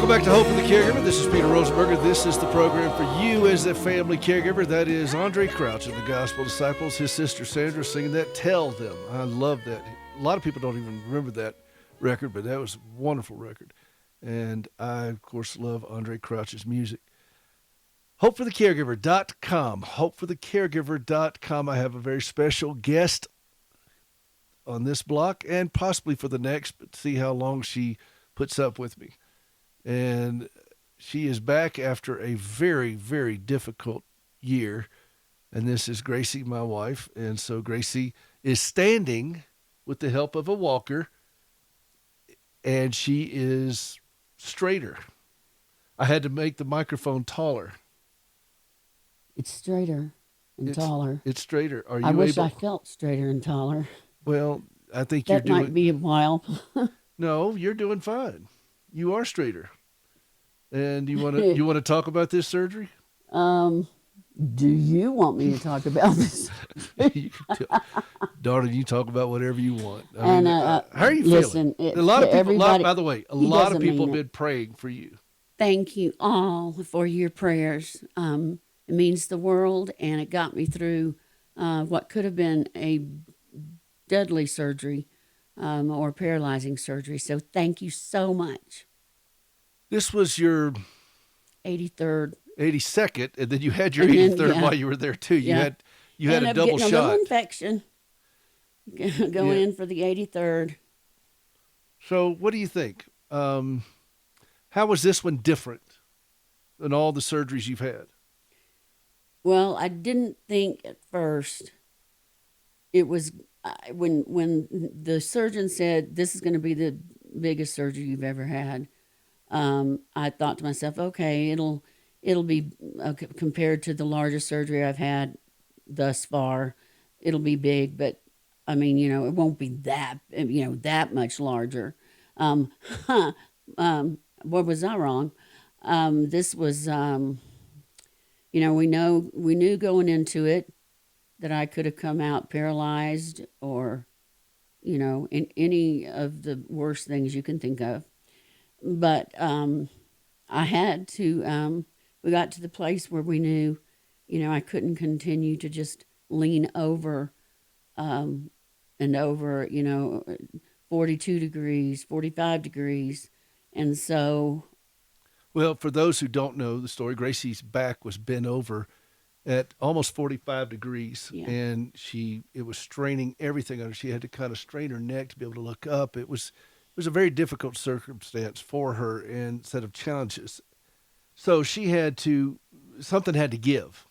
Welcome back to Hope for the Caregiver. This is Peter Rosenberger. This is the program for you as a family caregiver. That is Andre Crouch of the Gospel Disciples, his sister Sandra singing that Tell Them. I love that. A lot of people don't even remember that record, but that was a wonderful record. And I, of course, love Andre Crouch's music. HopeForTheCaregiver.com. HopeForTheCaregiver.com. I have a very special guest on this block and possibly for the next, but see how long she puts up with me. And she is back after a very, very difficult year. And this is Gracie, my wife. And so Gracie is standing with the help of a walker, and she is straighter. I had to make the microphone taller. It's straighter and taller. It's straighter. Are you I wish able? I felt straighter and taller. Well, I think that might be a while. No, you're doing fine. You are straighter. And you want to talk about this surgery? Do you want me to talk about this? Darling, you talk about whatever you want. How are you feeling? A lot of people, by the way, a lot of people have been praying for you. Thank you all for your prayers. It means the world, and it got me through what could have been a deadly surgery or paralyzing surgery. So thank you so much. This was your 83rd. 82nd, and then you had your 83rd while you were there too. You had a double shot. A little infection. Going in for the 83rd. So what do you think? How was this one different than all the surgeries you've had? Well, I didn't think at first it was when the surgeon said this is going to be the biggest surgery you've ever had. I thought to myself, okay, it'll be compared to the largest surgery I've had thus far. It'll be big, but I mean, it won't be that much larger. What was I wrong? This was, we knew going into it that I could have come out paralyzed or, in any of the worst things you can think of. But I had to, we got to the place where we knew, I couldn't continue to just lean over and over, 42 degrees, 45 degrees. And so. Well, for those who don't know the story, Gracie's back was bent over at almost 45 degrees. Yeah. And it was straining everything on her. She had to kind of strain her neck to be able to look up. It was a very difficult circumstance for her and set of challenges. So something had to give.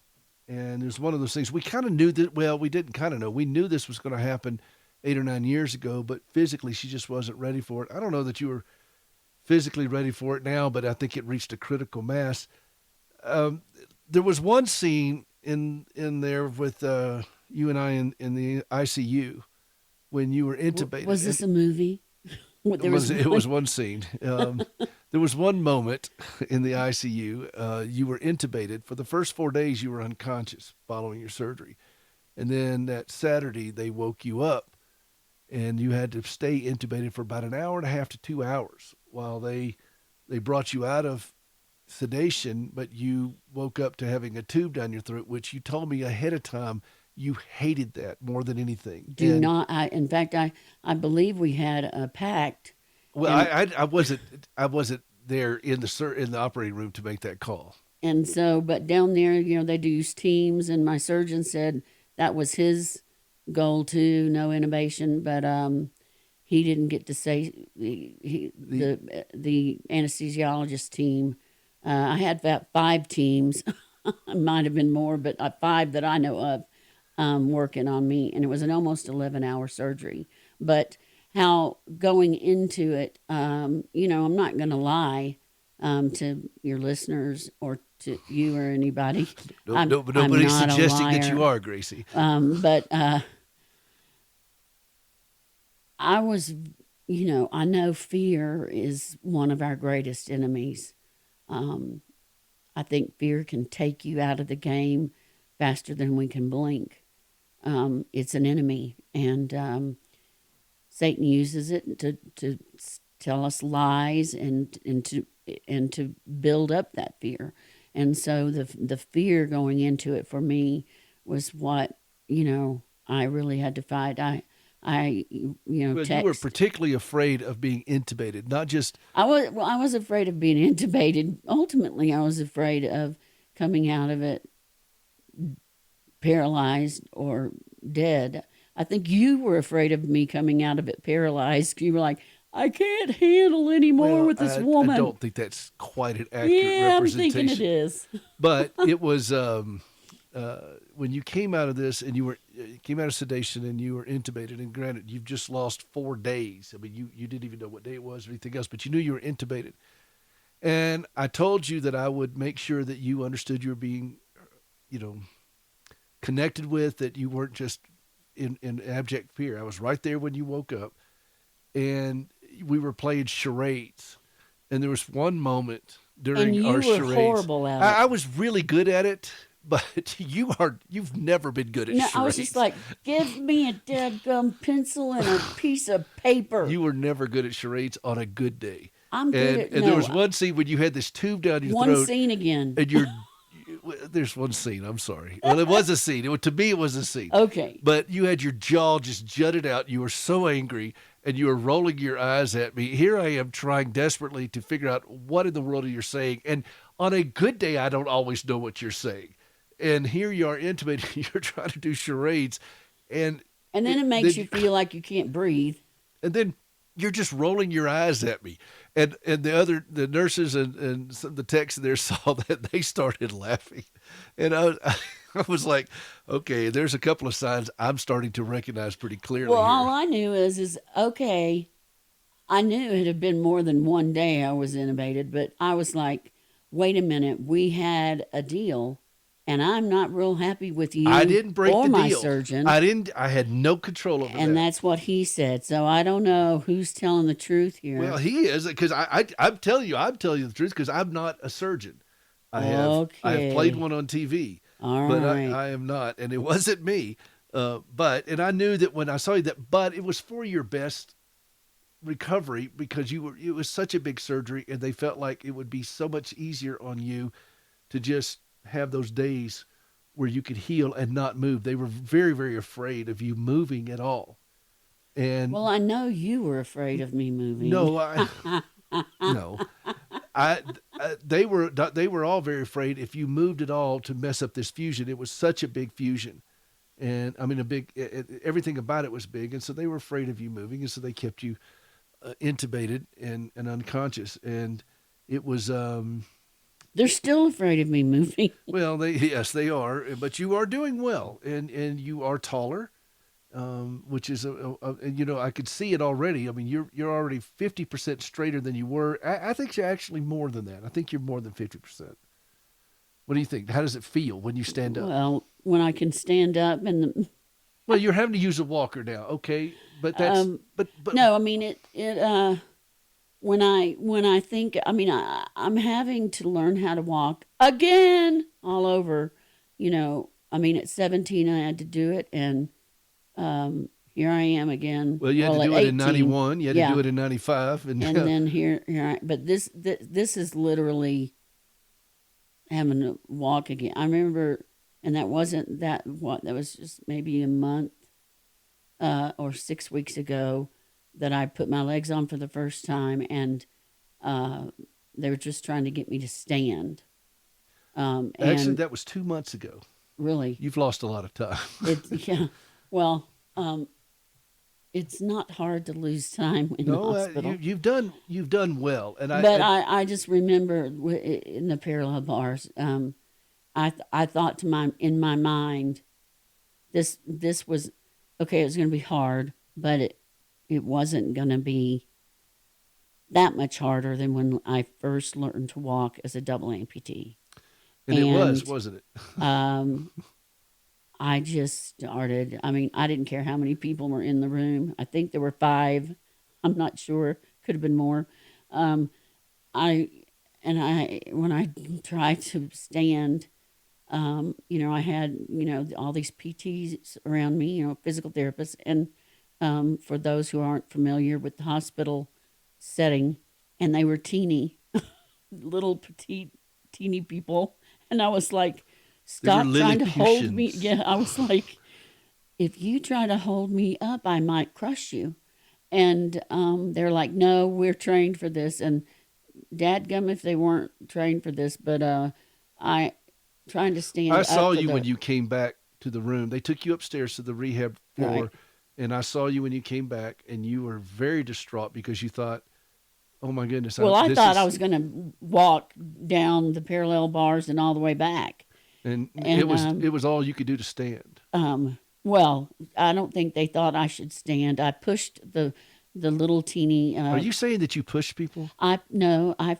And it was one of those things we kind of knew that, well, we didn't kind of know. We knew this was going to happen 8 or 9 years ago, but physically she just wasn't ready for it. I don't know that you were physically ready for it now, but I think it reached a critical mass. There was one scene in there with you and I in the ICU when you were intubated. Was this a movie? It was one scene. There was one moment in the ICU. You were intubated. For the first 4 days, you were unconscious following your surgery. And then that Saturday, they woke you up, and you had to stay intubated for about an hour and a half to 2 hours while they brought you out of sedation, but you woke up to having a tube down your throat, which you told me ahead of time you hated that more than anything. In fact, I believe we had a pact. Well, I wasn't there in the operating room to make that call. And so, but down there, they do use teams, and my surgeon said that was his goal too, no intubation, but he didn't get to say the anesthesiologist team. I had about 5 teams, might have been more, but 5 that I know of. Working on me, and it was an almost 11-hour surgery. But how going into it, I'm not going to lie to your listeners or to you or anybody. Nobody's suggesting that you are, Gracie. But I was, I know fear is one of our greatest enemies. I think fear can take you out of the game faster than we can blink. It's an enemy, and Satan uses it to tell us lies and to and to build up that fear. And so the fear going into it for me was what, I really had to fight. I Well, you were text. particularly afraid of being intubated, not just. I was afraid of being intubated. Ultimately, I was afraid of coming out of it paralyzed or dead. I think you were afraid of me coming out of it paralyzed. You were like, I can't handle anymore Well, with this I woman. don't think that's quite an accurate Yeah, I'm thinking it representation. is. But it was when you came out of this and you came out of sedation and you were intubated. And granted, you've just lost 4 days. I mean, you didn't even know what day it was or anything else, but you knew you were intubated. And I told you that I would make sure that you understood you were being, you know, connected with, that you weren't just in abject fear. I was right there when you woke up, and we were playing charades. And there was one moment And during our you were charades. horrible at I it. was really good at it, but you've never been good at No, I was just charades. like, give me a dead gum pencil and a piece of paper. You were never good at charades on a good day. I'm good at And there was no one scene when you had this tube down your one throat, scene again. and there's one scene. I'm sorry. Well, it was a scene. To me, it was a scene. Okay. But you had your jaw just jutted out. You were so angry, and you were rolling your eyes at me. Here I am trying desperately to figure out what in the world you're saying. And on a good day, I don't always know what you're saying. And here you are intimating. You're trying to do charades, and And then it makes you feel like you can't breathe. and then you're just rolling your eyes at me. And the nurses and some of the techs there saw that. They started laughing, and I was like, okay, there's a couple of signs I'm starting to recognize pretty clearly Well, all here. I knew is okay. I knew it had been more than one day I was intubated, but I was like, wait a minute, we had a deal, and I'm not real happy with I you didn't break or the my deal. surgeon. I had no control over And that. that's what he said. So I don't know who's telling the truth Well, here. he is, because I'm telling you the truth, because I'm not a surgeon. I have played Okay. one on TV, All but right. I am not, and it wasn't me. And I knew that when I saw you that, but it was for your best recovery, because it was such a big surgery, and they felt like it would be so much easier on you to just have those days where you could heal and not move. They were very, very afraid of you moving at all. And Well, I know you were afraid of me moving. no, no, I, they were all very afraid if you moved at all to mess up this fusion. It was such a big fusion, and I mean everything about it was big, and so they were afraid of you moving, and so they kept you intubated and unconscious. And it was They're still afraid of me moving. well, yes, they are, but you are doing well, and you are taller, which is and I could see it already. I mean, you're already 50% straighter than you were. I think you're actually more than that. I think you're more than 50%. What do you think? How does it feel when you stand up? Well, when I can stand up and Well, you're having to use a walker now, okay? But that's um but no, I mean it when I think I'm having to learn how to walk again all over, I mean at 17 I had to do it and here I am again. well, you had to Well, at do it in 18. 91. You had to Yeah. do it in 95, and And then but this is literally having to walk again. I remember, and that wasn't that was just maybe a month or 6 weeks ago that I put my legs on for the first time, and uh, they were just trying to get me to stand. actually, And that was 2 months ago. really, You've lost a lot of time. yeah, well, it's not hard to lose time in the No, hospital. you've done well, and But I just remember in the parallel bars, I thought in my mind, this was okay. It was going to be hard, but it wasn't going to be that much harder than when I first learned to walk as a double amputee. and it was, And wasn't it? um, I just started. I mean, I didn't care how many people were in the room. I think there were five. I'm not sure. Could have been more. Um, I when I tried to stand, I had all these PTs around me, physical therapists, and for those who aren't familiar with the hospital setting, and they were teeny. little petite, teeny people. And I was like, They were stop trying to hold me. Lilliputians. Yeah, I was like, if you try to hold me up, I might crush you. And they're like, no, we're trained for this. And dadgum if they weren't trained for this, but I trying to stand I up saw for you the when you came back to the room. They took you upstairs to the rehab floor, right. and I saw you when you came back, and you were very distraught because you thought, "Oh my goodness!" Well, I this thought I is, was going to walk down the parallel bars and all the way back. and And it was all you could do to stand. well, I don't think they thought I should stand. I pushed the little teeny. Are you saying that you push people? I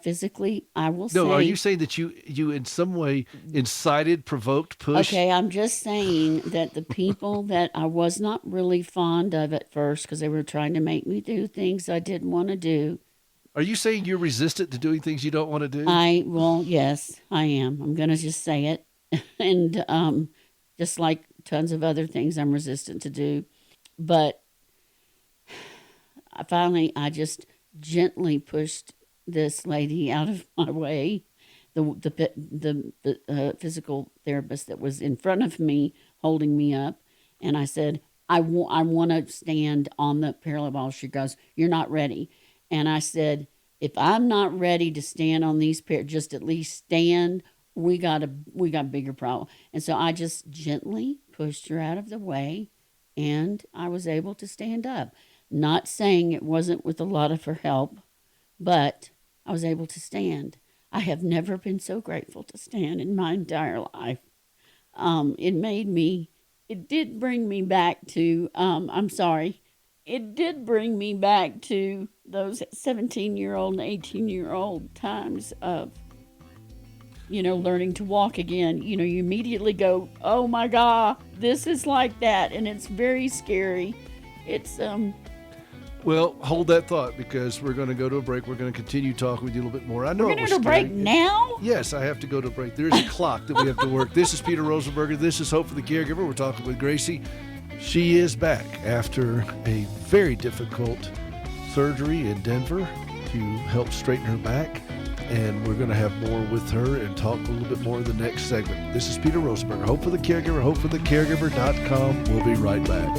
physically, I will say. No, are you saying that you in some way incited, provoked, pushed? Okay, I'm just saying that the people that I was not really fond of at first because they were trying to make me do things I didn't want to do. Are you saying you're resistant to doing things you don't want to do? Well, yes, I am. I'm going to just say it. And just like tons of other things I'm resistant to do. But I just gently pushed this lady out of my way. The physical therapist that was in front of me holding me up. And I said, I want to stand on the parallel ball. She goes, you're not ready. And I said, if I'm not ready to stand on these just at least stand, we got a bigger problem. And so I just gently pushed her out of the way, and I was able to stand up. Not saying it wasn't with a lot of her help, but I was able to stand. I have never been so grateful to stand in my entire life. It did bring me back to, it did bring me back to those 17-year-old and 18-year-old times of, learning to walk again. You immediately go, oh my God, this is like that. And it's very scary. It's, Well, hold that thought because we're going to go to a break. We're going to continue talking with you a little bit more. I know we're it going was to go to break scary. now? Yes, I have to go to a break. There is a clock that we have to work. This is Peter Rosenberger. This is Hope for the Caregiver. We're talking with Gracie. She is back after a very difficult surgery in Denver to help straighten her back. And we're going to have more with her and talk a little bit more in the next segment. This is Peter Rosenberger. Hope for the Caregiver, hopeforthecaregiver.com. We'll be right back.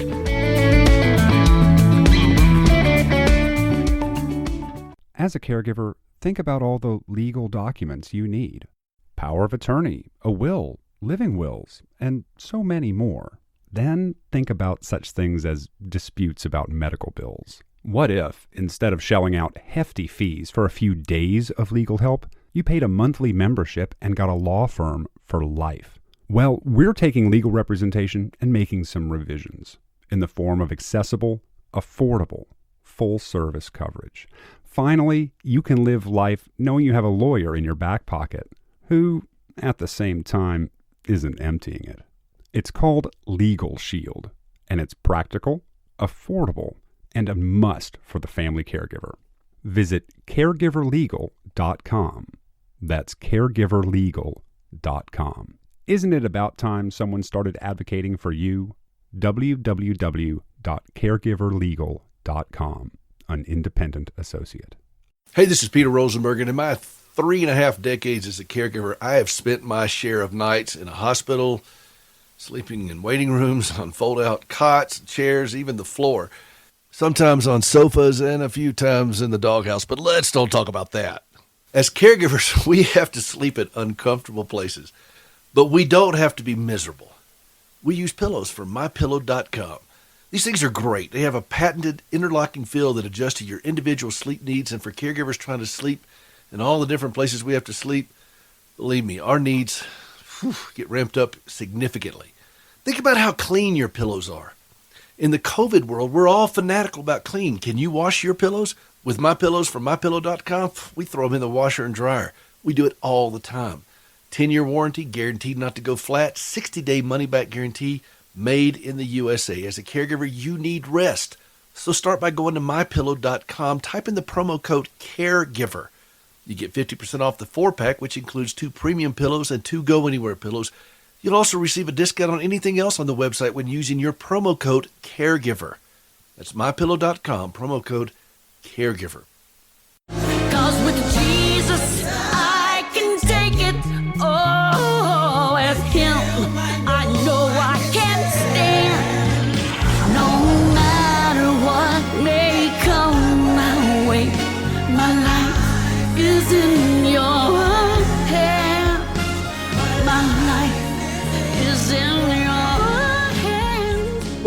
As a caregiver, think about all the legal documents you need. Power of attorney, a will, living wills, and so many more. Then think about such things as disputes about medical bills. What if, instead of shelling out hefty fees for a few days of legal help, you paid a monthly membership and got a law firm for life? Well, we're taking legal representation and making some revisions in the form of accessible, affordable, full-service coverage. Finally, you can live life knowing you have a lawyer in your back pocket who, at the same time, isn't emptying it. It's called Legal Shield, and it's practical, affordable, and a must for the family caregiver. Visit caregiverlegal.com. That's caregiverlegal.com. Isn't it about time someone started advocating for you? www.caregiverlegal.com, an independent associate. Hey, this is Peter Rosenberg, and in my 3.5 decades as a caregiver, I have spent my share of nights in a hospital, sleeping in waiting rooms, on fold-out cots, chairs, even the floor. Sometimes on sofas and a few times in the doghouse, but let's don't talk about that. As caregivers, we have to sleep at uncomfortable places, but we don't have to be miserable. We use pillows from mypillow.com. These things are great. They have a patented interlocking fill that adjusts to your individual sleep needs, and for caregivers trying to sleep in all the different places we have to sleep, believe me, our needs get ramped up significantly. Think about how clean your pillows are. In the COVID world, we're all fanatical about clean. Can you wash your pillows? With My Pillows from MyPillow.com, we throw them in the washer and dryer. We do it all the time. 10-year warranty, guaranteed not to go flat, 60-day money-back guarantee, made in the USA. As a caregiver, you need rest. So start by going to MyPillow.com, type in the promo code CAREGIVER. You get 50% off the 4-pack, which includes 2 premium pillows and 2 Go-Anywhere pillows. You'll also receive a discount on anything else on the website when using your promo code CAREGIVER. That's MyPillow.com, promo code CAREGIVER. 'Cause with Jesus, I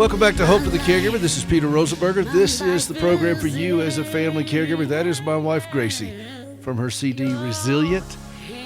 Welcome back to Hope for the Caregiver. This is Peter Rosenberger. This is the program for you as a family caregiver. That is my wife, Gracie, from her CD, Resilient.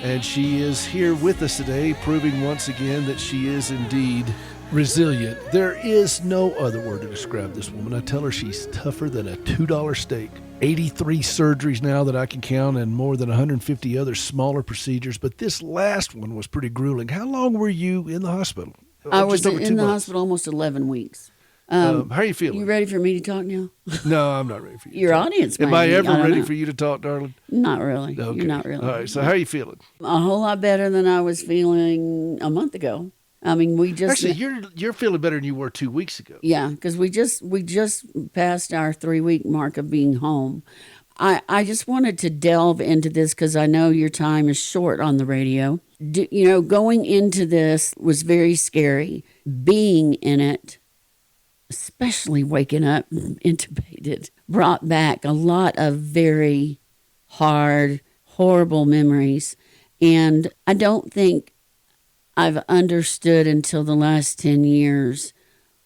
And she is here with us today, proving once again that she is indeed resilient. There is no other word to describe this woman. I tell her she's tougher than a $2 steak. 83 surgeries now that I can count, and more than 150 other smaller procedures. But this last one was pretty grueling. How long were you in the hospital? I was Just over in 2 the months. hospital almost 11 weeks. How are you feeling? You ready for me to talk now? No, I'm not ready for you. Your to talk. audience Am might I be. ever don't ready know. for you to talk, darling? Not really. Okay. You're not really. All right. So how are you feeling? A whole lot better than I was feeling a month ago. I mean, we just Actually, you're feeling better than you were 2 weeks ago. yeah, because we just passed our 3-week mark of being home. I just wanted to delve into this because I know your time is short on the radio. Going into this was very scary. Being in it, especially waking up intubated, brought back a lot of very hard, horrible memories. And I don't think I've understood until the last 10 years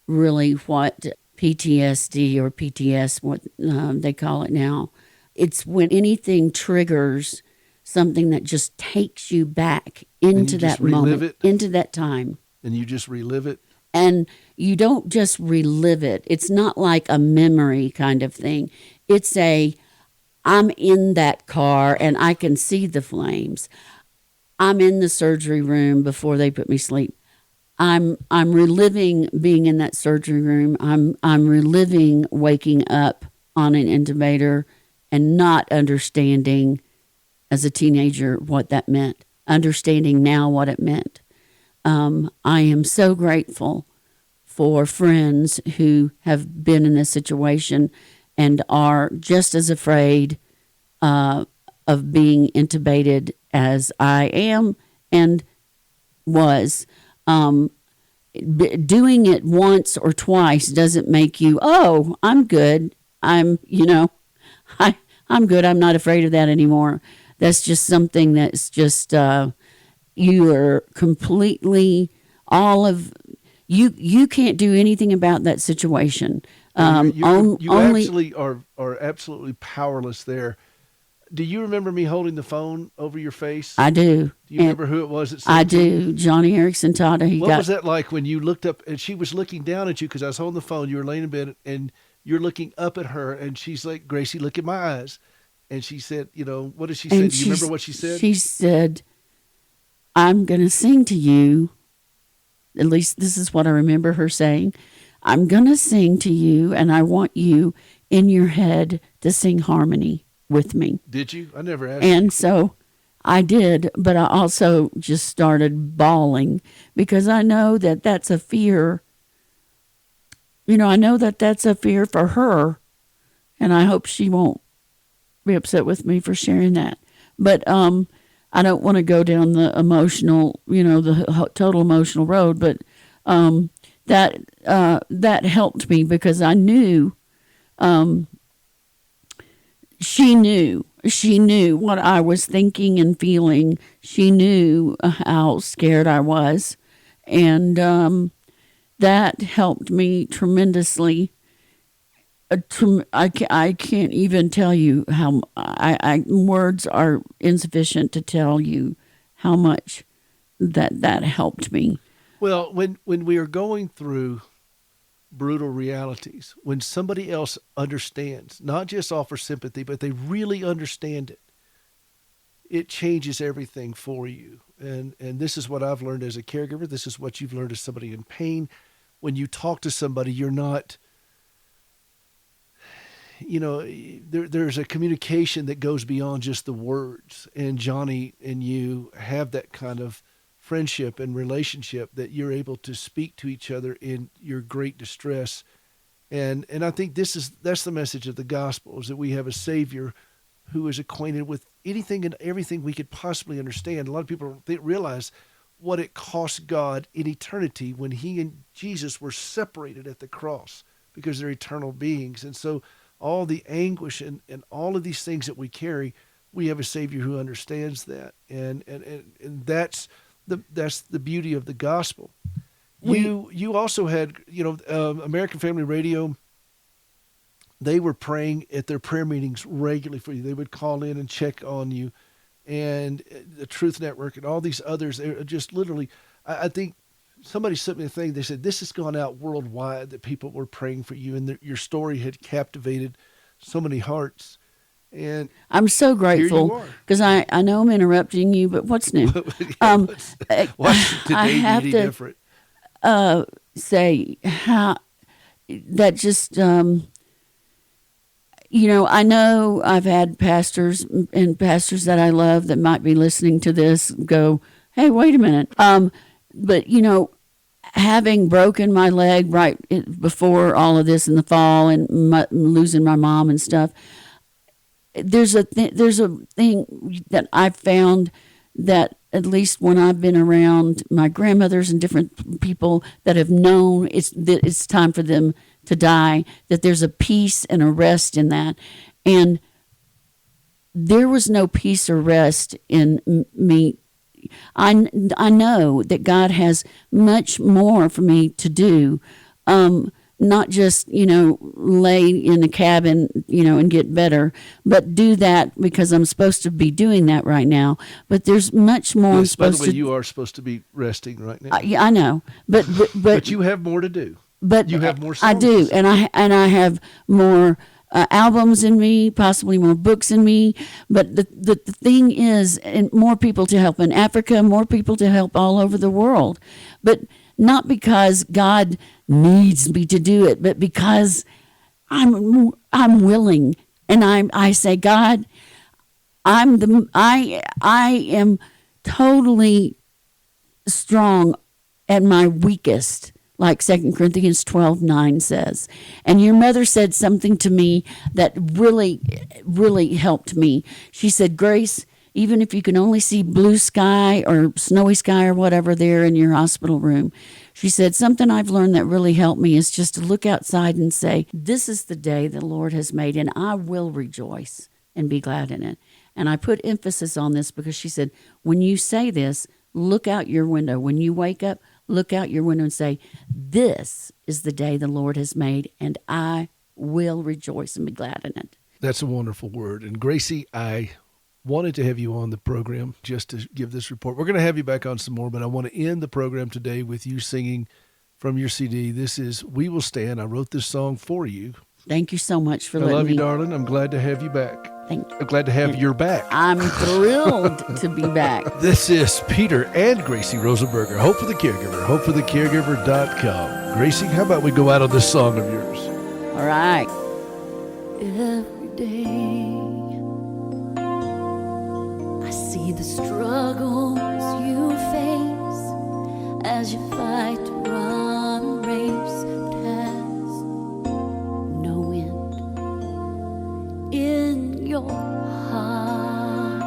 really what PTSD or PTS, what they call it now. It's when anything triggers something that just takes you back into that moment, into that time. And you just relive it? And you don't just relive it. It's not like a memory kind of thing. It's I'm in that car and I can see the flames. I'm in the surgery room before they put me to sleep. I'm reliving being in that surgery room. I'm reliving waking up on an intubator and not understanding as a teenager what that meant. Understanding now what it meant. I am so grateful for friends who have been in this situation and are just as afraid of being intubated as I am and was. Doing it once or twice doesn't make you, oh, I'm good. I'm good. I'm not afraid of that anymore. That's just something that's just, you are completely, you can't do anything about that situation. You only, actually are absolutely powerless there. Do you remember me holding the phone over your face? I do. Do you remember who it was that said I it to you? do. Johnny Erickson taught her. What was that like when you looked up and she was looking down at you because I was holding the phone, you were laying in bed and you're looking up at her and she's like, Gracie, look at my eyes. And she said, what did she say? Do you remember what she said? She said, I'm going to sing to you. At least this is what I remember her saying. I'm going to sing to you and I want you in your head to sing harmony with me. Did you? I never asked. And so I did, but I also just started bawling because I know that that's a fear. I know that that's a fear for her, and I hope she won't be upset with me for sharing that. But I don't want to go down the emotional, the total emotional road. But that helped me because I knew. She knew what I was thinking and feeling. She knew how scared I was. And that helped me tremendously. I can't even tell you how, words are insufficient to tell you how much that helped me. Well, when we are going through brutal realities, when somebody else understands, not just offers sympathy, but they really understand it, it changes everything for you. And this is what I've learned as a caregiver. This is what you've learned as somebody in pain. When you talk to somebody, you're not, there's a communication that goes beyond just the words. And Johnny and you have that kind of friendship and relationship that you're able to speak to each other in your great distress. And I think that's the message of the gospel, is that we have a Savior who is acquainted with anything and everything we could possibly understand. A lot of people don't realize what it cost God in eternity when he and Jesus were separated at the cross because they're eternal beings. And so all the anguish and all of these things that we carry, we have a Savior who understands that. And that's the beauty of the gospel. You also had, American Family Radio. They were praying at their prayer meetings regularly for you. They would call in and check on you, and the Truth Network and all these others. They're just literally. I think somebody sent me a thing. They said this has gone out worldwide that people were praying for you, and your story had captivated so many hearts. And I'm so grateful because I know I'm interrupting you, but what's new? What's today I have any to different? Say how that just. I know I've had pastors that I love that might be listening to this go, hey, wait a minute. But having broken my leg right before all of this in the fall and losing my mom and stuff, there's a thing that I've found that at least when I've been around my grandmothers and different people that have known it's time for them to die, that there's a peace and a rest in that. And there was no peace or rest in me. I know that God has much more for me to do, not just, lay in a cabin, and get better, but do that because I'm supposed to be doing that right now. But there's much more I'm supposed to. By the way, you are supposed to be resting right now. Yeah, I know, but you have more to do. But you have more songs. I do, and I have more albums in me, possibly more books in me. But the thing is, and more people to help in Africa, more people to help all over the world. But not because God needs me to do it, but because I'm willing, and I say, God, I am totally strong at my weakest. Like 2 Corinthians 12:9 says. And your mother said something to me that really, really helped me. She said, Grace, even if you can only see blue sky or snowy sky or whatever there in your hospital room, she said, something I've learned that really helped me is just to look outside and say, this is the day the Lord has made, and I will rejoice and be glad in it. And I put emphasis on this because she said, when you say this, look out your window. When you wake up, look out your window and say, this is the day the Lord has made, and I will rejoice and be glad in it. That's a wonderful word. And Gracie, I wanted to have you on the program just to give this report. We're going to have you back on some more, but I want to end the program today with you singing from your CD. This is We Will Stand. I wrote this song for you. Thank you so much for letting me. I love you, darling. I'm glad to have you back. Thank you. I'm glad to have your back. I'm thrilled to be back. This is Peter and Gracie Rosenberger. Hope for the Caregiver. HopeForTheCaregiver.com. Gracie, how about we go out on this song of yours? All right. Every day I see the struggles you face as you fight to run a race that has no end in your heart.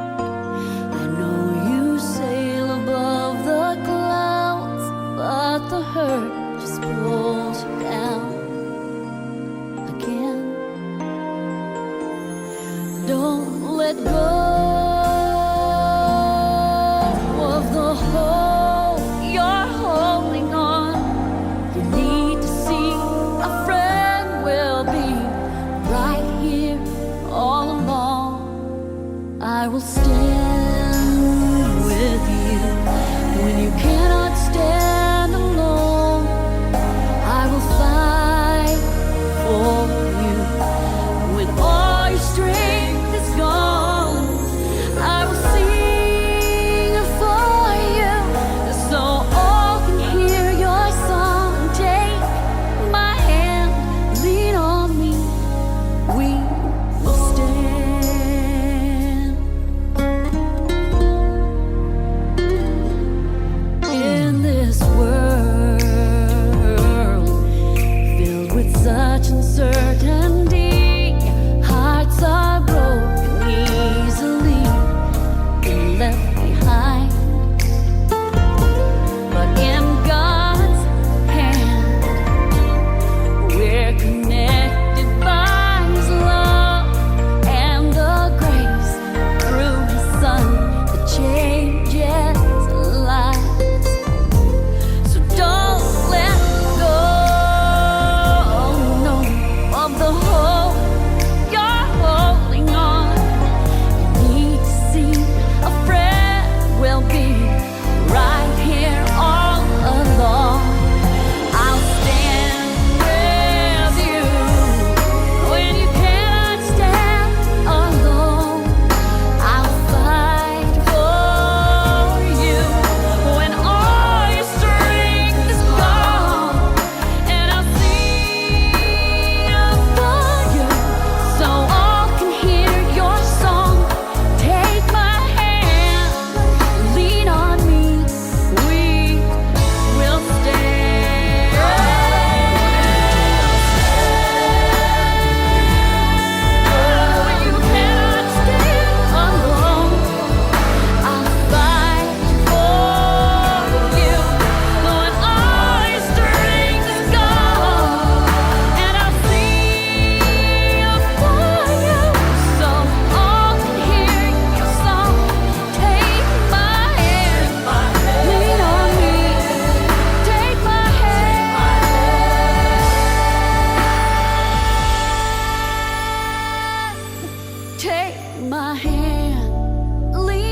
I know you sail above the clouds, but the hurt just pulls you down again. Don't let go of the hope you're holding on. You need to see a friend will be right here all along. I will stand with you when you cannot stand alone. I will fight for you when all your strength is gone. I will sing for you so all can hear your song. Take my hand, lean on me. We will stand. my hand, lean